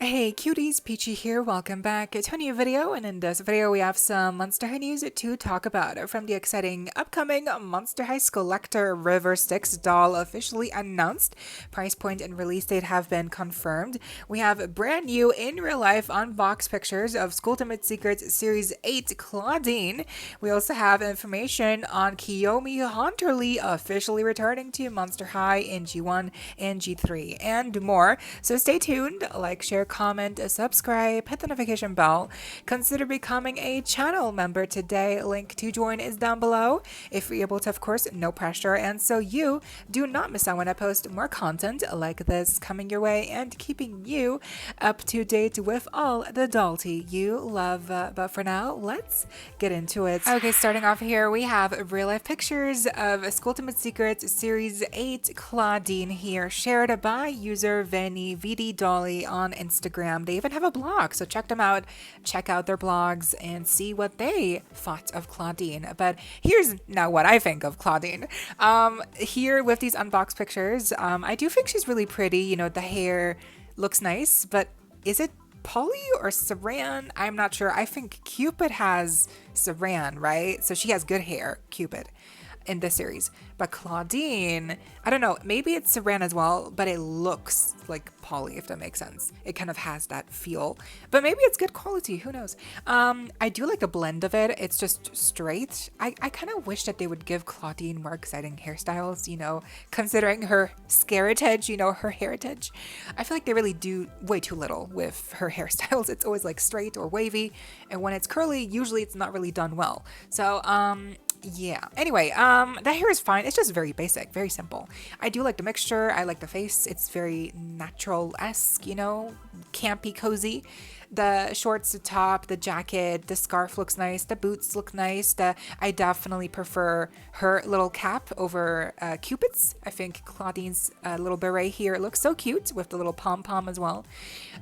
Hey cuties, PeachY here, welcome back to a new video, and in this video we have some Monster High news to talk about. From the exciting upcoming Monster High Skullector River Styxx doll officially announced, price point and release date have been confirmed. We have brand new in real life unboxed pictures of Skulltimate Secrets Series 8 Claudine. We also have information on Kiyomi Haunterly officially returning to Monster High in G1 and G3 and more. So stay tuned, like, share, comment, subscribe, hit the notification bell. Consider becoming a channel member today. Link to join is down below. If you're able to, of course, no pressure, and so you do not miss out when I post more content like this coming your way and keeping you up to date with all the dollty you love. But for now, let's get into it. Okay, starting off here, we have real life pictures of Skulltimate Secrets Series 8 Claudine here, shared by user VD Dolly on Instagram. They even have a blog, so check them out. Check out their blogs and see what they thought of Claudine. But here's now what I think of Claudine. Here with these unboxed pictures, I do think she's really pretty. You know, the hair looks nice, but is it Polly or Saran? I'm not sure. I think Cupid has Saran, right? So she has good hair, Cupid, in this series. But Claudine, I don't know, maybe it's Saran as well, but it looks like Polly, if that makes sense. It kind of has that feel, but maybe it's good quality, who knows. I do like the blend of it. It's just straight. I kind of wish that they would give Claudine more exciting hairstyles, you know, considering her heritage, you know, her heritage. I feel like they really do way too little with her hairstyles. It's always like straight or wavy, and when it's curly, usually it's not really done well. So, yeah. Anyway, that hair is fine. It's just very basic, very simple. I do like the mixture. I like the face. It's very natural-esque, you know, campy, cozy. The shorts, the top, the jacket, the scarf looks nice. The boots look nice. I definitely prefer her little cap over Cupid's. I think Claudine's little beret here looks so cute with the little pom-pom as well.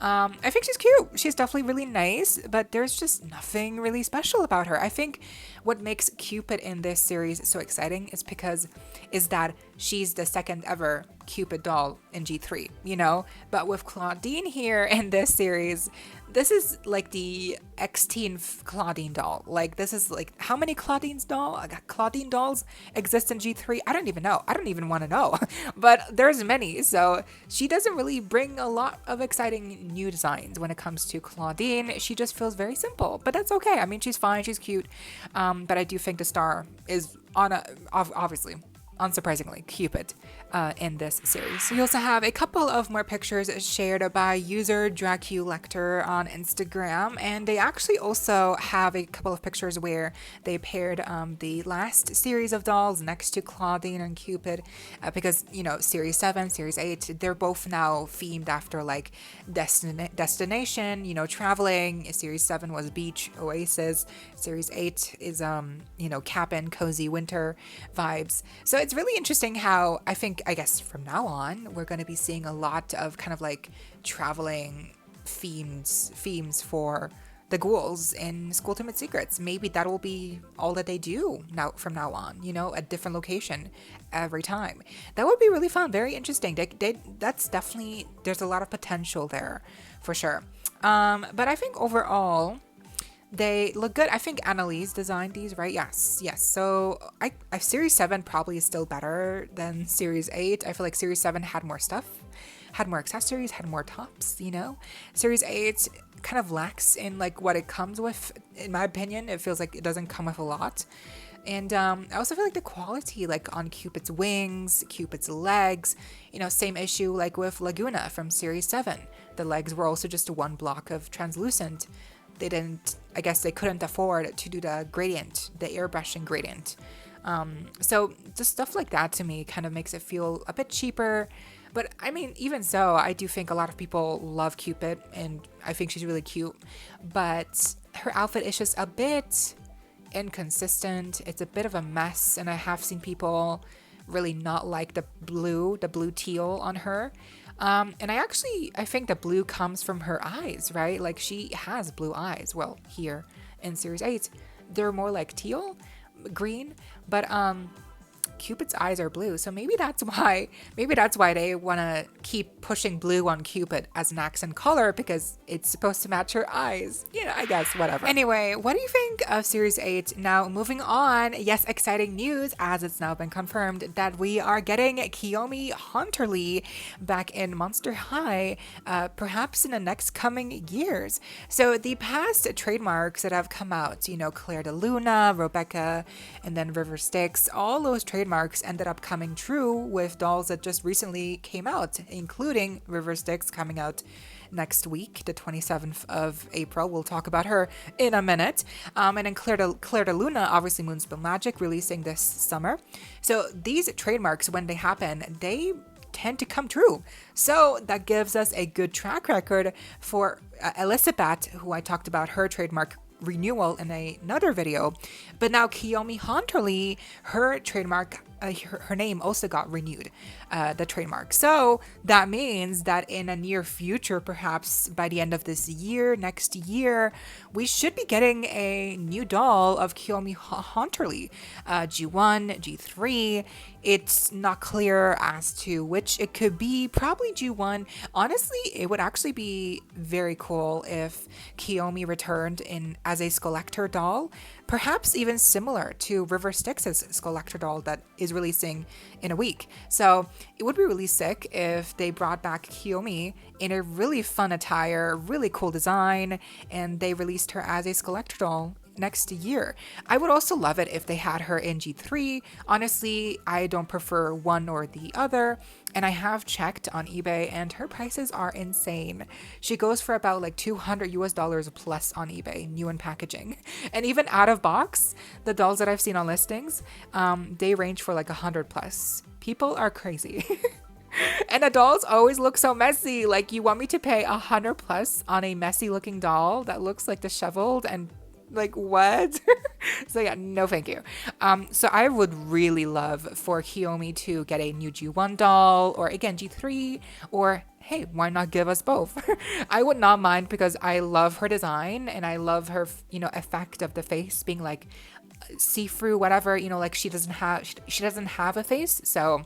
I think she's cute. She's definitely really nice, but there's just nothing really special about her. I think what makes Cupid in this series so exciting is that she's the second ever Cupid doll in G3, you know? But with Claudine here in this series, this is like the X-teen Claudine doll. Like, this is like, how many Claudine dolls exist in G3? I don't even know. I don't even want to know. But there's many, so she doesn't really bring a lot of exciting new designs when it comes to Claudine. She just feels very simple, but that's okay. I mean, she's fine, she's cute, but I do think the star is obviously, unsurprisingly, Cupid in this series. We also have a couple of more pictures shared by user Draculector on Instagram, and they actually also have a couple of pictures where they paired the last series of dolls next to Claudine and Cupid, because, you know, Series 7, Series 8, they're both now themed after, like, destination, you know, traveling. Series 7 was beach, oasis. Series 8 is, you know, cabin, cozy winter vibes. So it's really interesting how I guess from now on, we're going to be seeing a lot of kind of like traveling themes for the ghouls in Skulltimate Secrets. Maybe that will be all that they do from now on, you know, a different location every time. That would be really fun, very interesting. That's definitely, there's a lot of potential there for sure. But I think overall, they look good. I think Annalise designed these, right? Yes. So I Series 7 probably is still better than Series 8. I feel like Series 7 had more stuff, had more accessories, had more tops, you know? Series 8 kind of lacks in like what it comes with, in my opinion. It feels like it doesn't come with a lot. And I also feel like the quality, like on Cupid's wings, Cupid's legs, you know, same issue like with Laguna from Series 7. The legs were also just one block of translucent. I guess they couldn't afford to do the gradient, the airbrushing gradient. So just stuff like that to me kind of makes it feel a bit cheaper. But I mean, even so, I do think a lot of people love Cupid, and I think she's really cute. But her outfit is just a bit inconsistent. It's a bit of a mess, and I have seen people really not like the blue teal on her. And I think the blue comes from her eyes, right? Like, she has blue eyes. Well, here in Series 8, they're more like teal, green, but Cupid's eyes are blue, so maybe that's why they want to keep pushing blue on Cupid as an accent color, because it's supposed to match her eyes. You know, I guess, whatever. Anyway, what do you think of Series 8? Now, moving on, yes, exciting news, as it's now been confirmed that we are getting Kiyomi Hunterly back in Monster High, perhaps in the next coming years. So the past trademarks that have come out, you know, Claire de Luna, Rebecca, and then River Styxx, all those trademarks ended up coming true with dolls that just recently came out, including River Styxx coming out next week, the 27th of April. We'll talk about her in a minute. And then Claire de Luna, obviously Moonspell Magic, releasing this summer. So these trademarks, when they happen, they tend to come true. So that gives us a good track record for Elizabeth, who I talked about her trademark renewal in another video. But now Kiyomi Hunterly, her trademark, her name also got renewed, the trademark. So that means that in a near future, perhaps by the end of this year, next year, we should be getting a new doll of Kiyomi Hunterly, G1, G3. It's not clear as to which it could be, probably G1. Honestly, it would actually be very cool if Kiyomi returned as a Skullector doll, perhaps even similar to River Styxx's Skullector doll that is releasing in a week. So it would be really sick if they brought back Kiyomi in a really fun attire, really cool design, and they released her as a Skullector doll next year. I would also love it if they had her in G3. Honestly, I don't prefer one or the other, and I have checked on eBay and her prices are insane. She goes for about like $200 plus on eBay, new in packaging. And even out of box, the dolls that I've seen on listings, they range for like 100 plus. People are crazy. And the dolls always look so messy. Like, you want me to pay 100 plus on a messy looking doll that looks like disheveled and like, what? So yeah, no thank you. So I would really love for Kiyomi to get a new G1 doll, or again G3, or hey, why not give us both? I would not mind, because I love her design and I love her, you know, effect of the face being like see-through, whatever, you know, like she doesn't have a face. So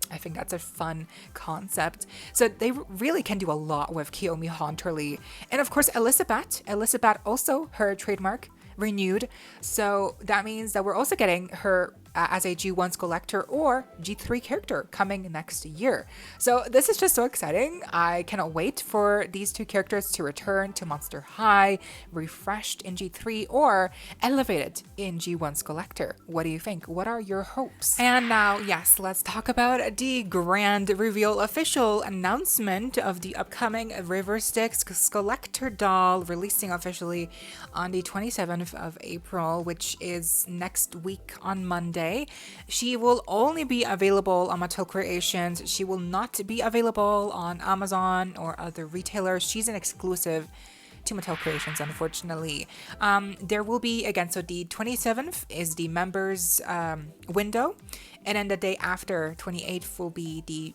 I think that's a fun concept. So they really can do a lot with Kiyomi Hunterly. And of course, Elizabeth also, her trademark renewed. So that means that we're also getting her as a G1 Skullector or G3 character coming next year. So this is just so exciting. I cannot wait for these two characters to return to Monster High, refreshed in G3 or elevated in G1 Skullector. What do you think? What are your hopes? And now, yes, let's talk about the grand reveal official announcement of the upcoming River Styxx Skullector doll, releasing officially on the 27th of April, which is next week on Monday. She will only be available on Mattel Creations. She will not be available on Amazon or other retailers. She's an exclusive to Mattel Creations, unfortunately. There will be, again, so the 27th is the members window, and then the day after, 28th, will be the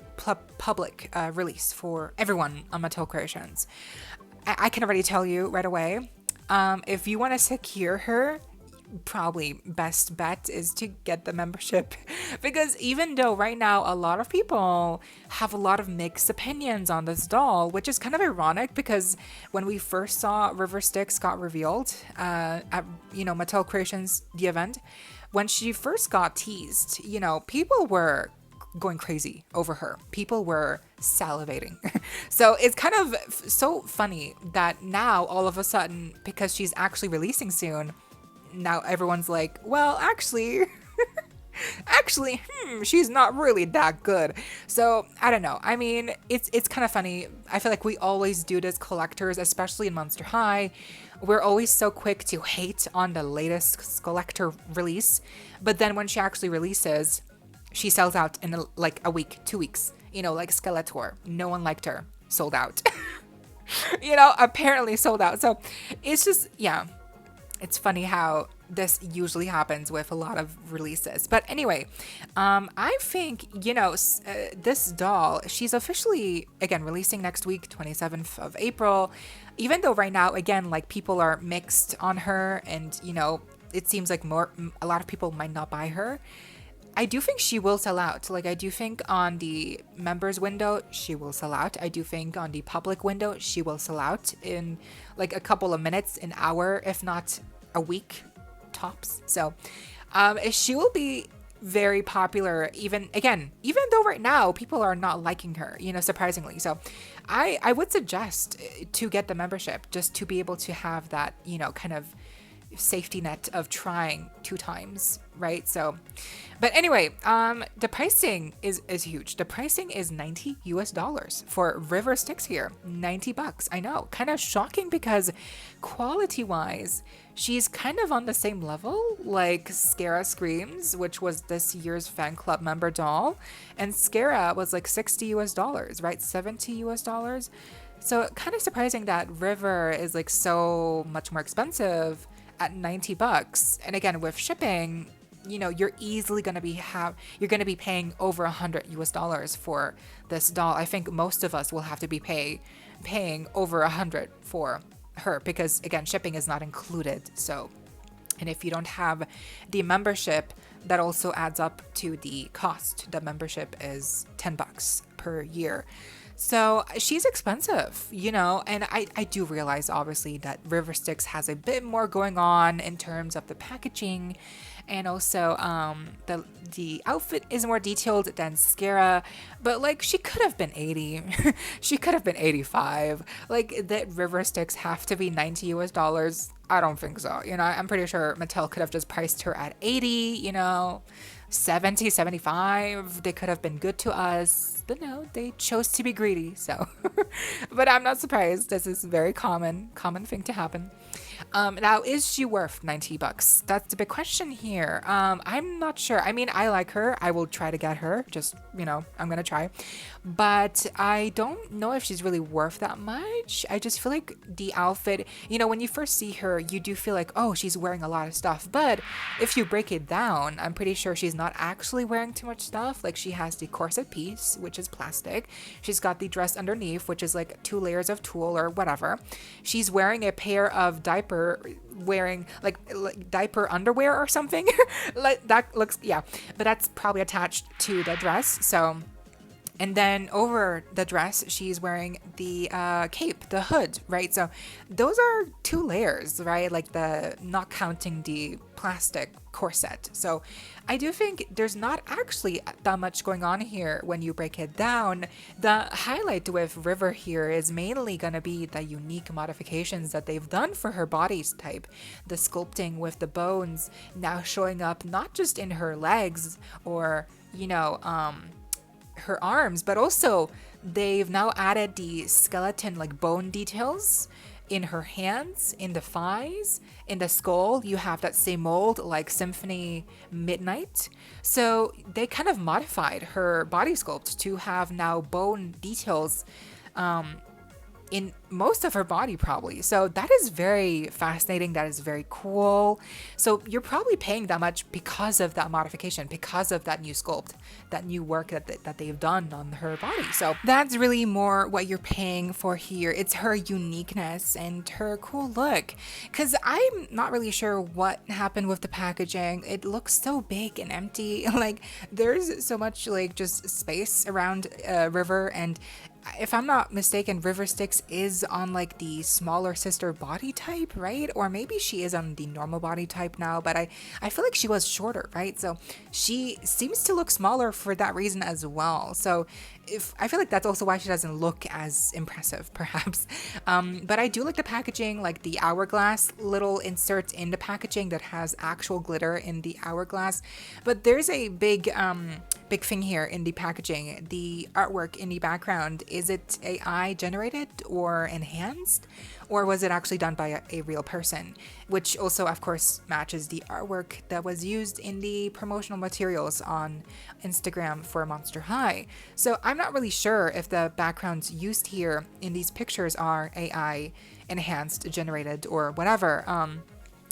public release for everyone on Mattel Creations. I can already tell you right away, if you want to secure her, probably best bet is to get the membership, because even though right now a lot of people have a lot of mixed opinions on this doll, which is kind of ironic, because when we first saw River Styxx got revealed at, you know, Mattel Creations, the event, when she first got teased, you know, people were going crazy over her. People were salivating. So it's kind of so funny that now all of a sudden, because she's actually releasing soon, now everyone's like, well, actually, she's not really that good. So I don't know. I mean, it's kind of funny. I feel like we always do this, collectors, especially in Monster High. We're always so quick to hate on the latest Skullector release, but then when she actually releases, she sells out in like a week, 2 weeks. You know, like Skullector. No one liked her. Sold out. You know, apparently sold out. So it's just, yeah. It's funny how this usually happens with a lot of releases. But anyway, I think, you know, this doll, she's officially, again, releasing next week, 27th of April. Even though right now, again, like, people are mixed on her and, you know, it seems like a lot of people might not buy her. I do think she will sell out. Like, I do think on the members window, she will sell out. I do think on the public window, she will sell out in like a couple of minutes, an hour, if not a week tops. So she will be very popular, even though right now people are not liking her, you know, surprisingly. So I would suggest to get the membership just to be able to have that, you know, kind of safety net of trying 2 times, right? So, but anyway, the pricing is huge. The pricing is $90 for River Styxx here. $90. I know, kind of shocking because quality wise, she's kind of on the same level like Skara Screams, which was this year's fan club member doll, and Skara was like $60, right? $70. So kind of surprising that River is like so much more expensive at $90. And again, with shipping, you know, you're easily going to be paying over $100 for this doll. I think most of us will have to be paying over $100 for her because again, shipping is not included. So, and if you don't have the membership, that also adds up to the cost. The membership is $10 per year. So she's expensive, you know, and I do realize obviously that River Styxx has a bit more going on in terms of the packaging, and also the outfit is more detailed than Skara, but like she could have been 80, she could have been 85. Like that River Styxx have to be $90. I don't think so. You know, I'm pretty sure Mattel could have just priced her at 80, you know, 70, 75. They could have been good to us, but no, they chose to be greedy. So, but I'm not surprised. This is a very common thing to happen. Now, is she worth $90? That's the big question here. I'm not sure. I mean, I like her. I will try to get her. Just, you know, I'm gonna try. But I don't know if she's really worth that much. I just feel like the outfit, you know, when you first see her, you do feel like, oh, she's wearing a lot of stuff. But if you break it down, I'm pretty sure she's not actually wearing too much stuff. Like she has the corset piece, which is plastic. She's got the dress underneath, which is like 2 layers of tulle or whatever. She's wearing a pair of wearing like diaper underwear or something. Like that looks, yeah, but that's probably attached to the dress. So, and then over the dress, she's wearing the cape, the hood, right? So those are 2 layers, right? Like not counting the plastic corset. So I do think there's not actually that much going on here when you break it down. The highlight with River here is mainly going to be the unique modifications that they've done for her body type. The sculpting with the bones now showing up not just in her legs or, you know, her arms, but also they've now added the skeleton like bone details in her hands, in the thighs, in the skull. You have that same mold like Symphony Midnight. So they kind of modified her body sculpt to have now bone details in most of her body probably. So that is very fascinating. That is very cool. So you're probably paying that much because of that modification, because of that new sculpt, that new work that they've done on her body. So that's really more what you're paying for here. It's her uniqueness and her cool look. Because I'm not really sure what happened with the packaging. It looks so big and empty. Like there's so much like just space around River, and if I'm not mistaken, River Styxx is on like the smaller sister body type, right? Or maybe she is on the normal body type now, but I feel like she was shorter, right? So she seems to look smaller for that reason as well. So I feel like that's also why she doesn't look as impressive, perhaps. But I do like the packaging, like the hourglass little insert in the packaging that has actual glitter in the hourglass. But there's a big thing here in the packaging. The artwork in the background, is it AI generated or enhanced? Or was it actually done by a real person? Which also, of course, matches the artwork that was used in the promotional materials on Instagram for Monster High. So I'm not really sure if the backgrounds used here in these pictures are AI enhanced, generated, or whatever.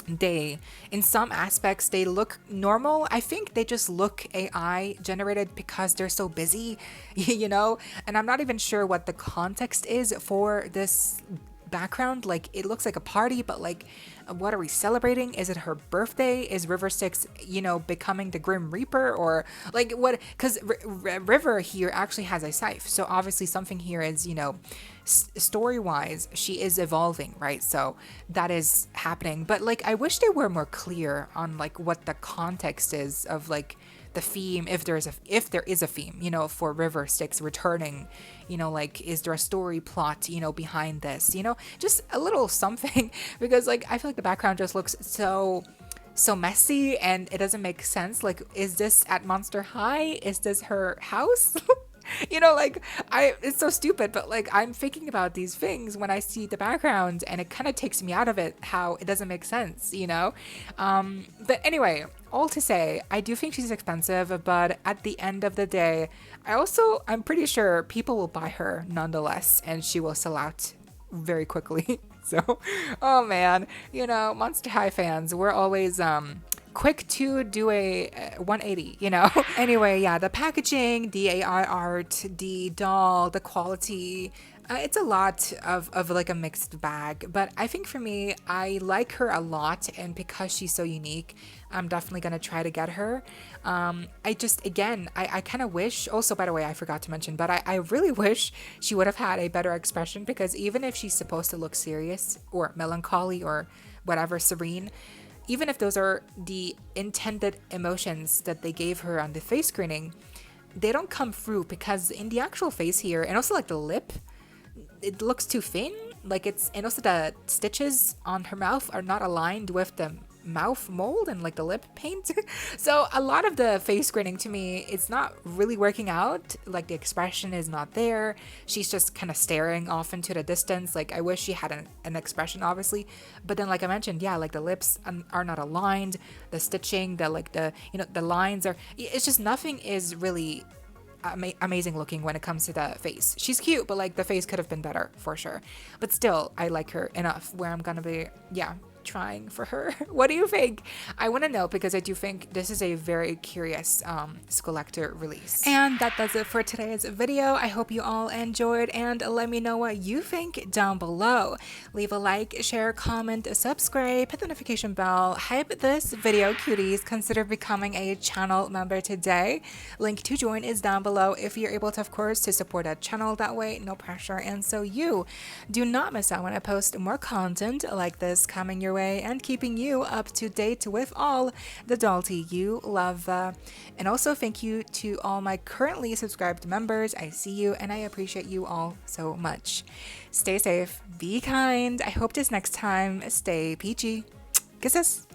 In some aspects, they look normal. I think they just look AI generated because they're so busy, you know? And I'm not even sure what the context is for this background, like it looks like a party, but like what are we celebrating? Is it her birthday? Is River Styxx, you know, becoming the Grim Reaper, or like what? Because River here actually has a scythe, so obviously something here is, you know, story wise she is evolving, right? So that is happening, but like I wish they were more clear on like what the context is of like the theme, if there is a theme, you know, for River Styxx returning, you know, like is there a story plot, you know, behind this, you know, just a little something because like I feel like the background just looks so messy and it doesn't make sense. Like, is this at Monster High? Is this her house? You know, like it's so stupid, but like I'm thinking about these things when I see the background and it kind of takes me out of it, how it doesn't make sense, you know? But anyway, all to say, I do think she's expensive, but at the end of the day, I'm pretty sure people will buy her nonetheless and she will sell out very quickly. So, oh man, you know, Monster High fans, we're always, quick to do a 180, you know? Anyway, yeah, the packaging, the AI art, the doll, the quality, it's a lot of like a mixed bag, but I think for me, I like her a lot, and because she's so unique, I'm definitely gonna try to get her. I just, again, I kind of wish, also, by the way, I forgot to mention, but I really wish she would have had a better expression, because even if she's supposed to look serious or melancholy or whatever, serene, even if those are the intended emotions that they gave her on the face screening, they don't come through, because in the actual face here, and also like the lip, it looks too thin. Like and also the stitches on her mouth are not aligned with the mouth mold and like the lip paint. So a lot of the face screening to me, it's not really working out. Like the expression is not there. She's just kind of staring off into the distance. Like I wish she had an expression, obviously, but then like I mentioned, yeah, like the lips are not aligned, the stitching, the you know, the lines are, it's just nothing is really amazing looking when it comes to the face. She's cute, but like the face could have been better for sure, but still I like her enough where I'm gonna be, yeah, trying for her. What do you think? I want to know, because I do think this is a very curious Skullector release. And that does it for today's video. I hope you all enjoyed, and let me know what you think down below. Leave a like, share, comment, subscribe, hit the notification bell, hype this video, cuties. Consider becoming a channel member today. Link to join is down below if you're able to, of course, to support a channel that way, no pressure, and so you do not miss out when I post more content like this coming your way and keeping you up to date with all the dollty you love. And also thank you to all my currently subscribed members. I see you and I appreciate you all so much. Stay safe, be kind. I hope this next time stay peachy. Kisses.